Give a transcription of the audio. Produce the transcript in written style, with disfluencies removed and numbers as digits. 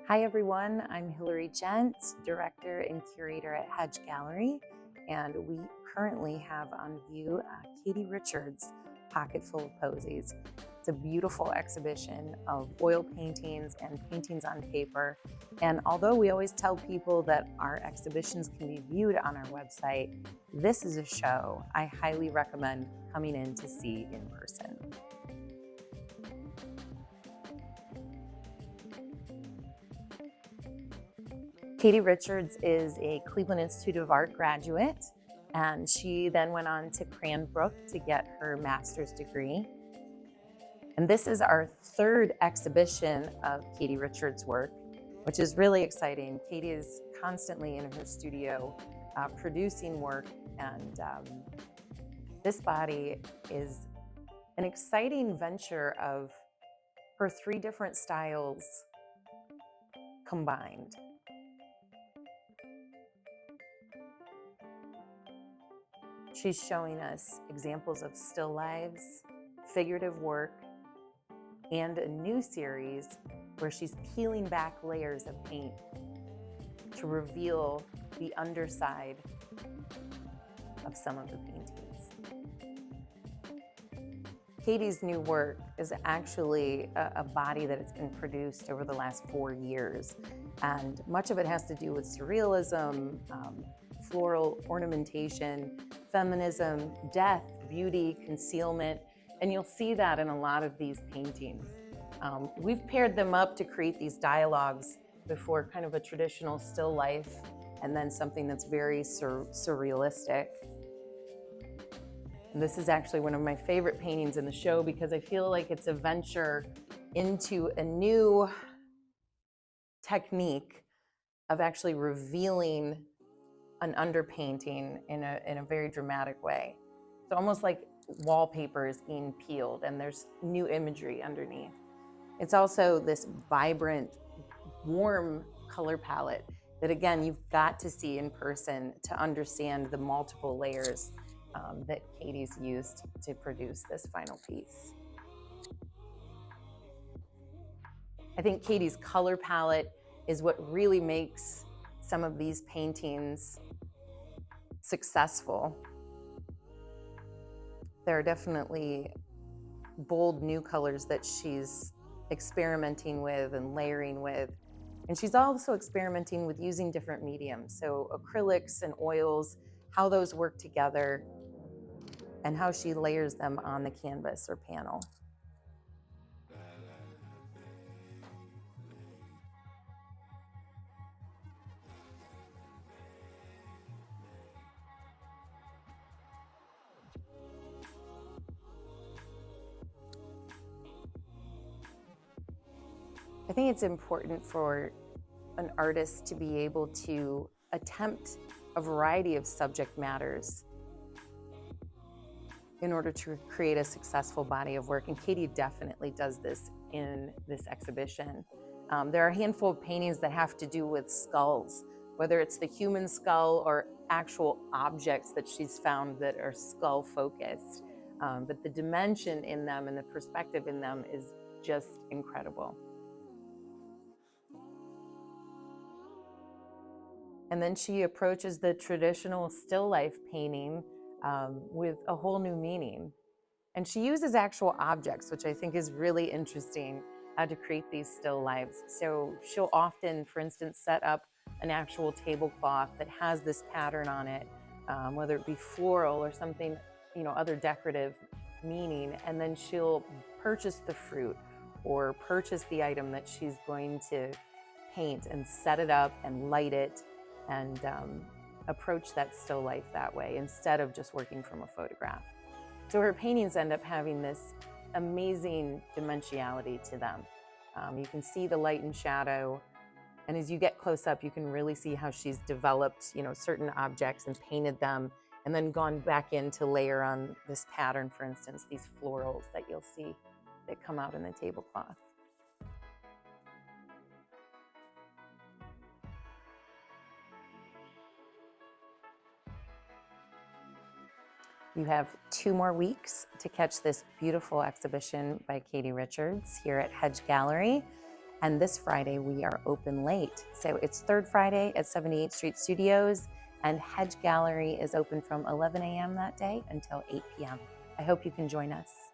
Hi everyone, I'm Hilary Gent, Director and Curator at HEDGE Gallery, and we currently have on view Katy Richards' Pocket Full of Posies. It's a beautiful exhibition of oil paintings and paintings on paper, and although we always tell people that our exhibitions can be viewed on our website, this is a show I highly recommend coming in to see in person. Katy Richards is a Cleveland Institute of Art graduate, and she then went on to Cranbrook to get her master's degree. And this is our third exhibition of Katy Richards' work, which is really exciting. Katy is constantly in her studio producing work, and this body is an exciting venture of her three different styles combined. She's showing us examples of still lives, figurative work, and a new series where she's peeling back layers of paint to reveal the underside of some of the paintings. Katy's new work is actually a body that has been produced over the last 4 years, and much of it has to do with surrealism, floral ornamentation, feminism, death, beauty, concealment, and you'll see that in a lot of these paintings. We've paired them up to create these dialogues before kind of a traditional still life and then something that's very surrealistic. And this is actually one of my favorite paintings in the show because I feel like it's a venture into a new technique of actually revealing an underpainting in a very dramatic way. It's almost like wallpaper is being peeled and there's new imagery underneath. It's also this vibrant, warm color palette that, again, you've got to see in person to understand the multiple layers that Katy's used to produce this final piece. I think Katy's color palette is what really makes some of these paintings successful. There are definitely bold new colors that she's experimenting with and layering with. And she's also experimenting with using different mediums. So acrylics and oils, how those work together, and how she layers them on the canvas or panel. I think it's important for an artist to be able to attempt a variety of subject matters in order to create a successful body of work, and Katy definitely does this in this exhibition. There are a handful of paintings that have to do with skulls, whether it's the human skull or actual objects that she's found that are skull focused. But the dimension in them and the perspective in them is just incredible. And then she approaches the traditional still life painting with a whole new meaning. And she uses actual objects, which I think is really interesting, to create these still lives. So she'll often, for instance, set up an actual tablecloth that has this pattern on it, whether it be floral or something, other decorative meaning, and then she'll purchase the fruit or purchase the item that she's going to paint and set it up and light it and approach that still life that way instead of just working from a photograph. So her paintings end up having this amazing dimensionality to them. You can see the light and shadow, and as you get close up, you can really see how she's developed, certain objects and painted them, and then gone back in to layer on this pattern, for instance, these florals that you'll see that come out in the tablecloth. You have 2 more weeks to catch this beautiful exhibition by Katy Richards here at HEDGE Gallery. And this Friday, we are open late. So it's third Friday at 78th Street Studios, and Hedge Gallery is open from 11 a.m. that day until 8 p.m. I hope you can join us.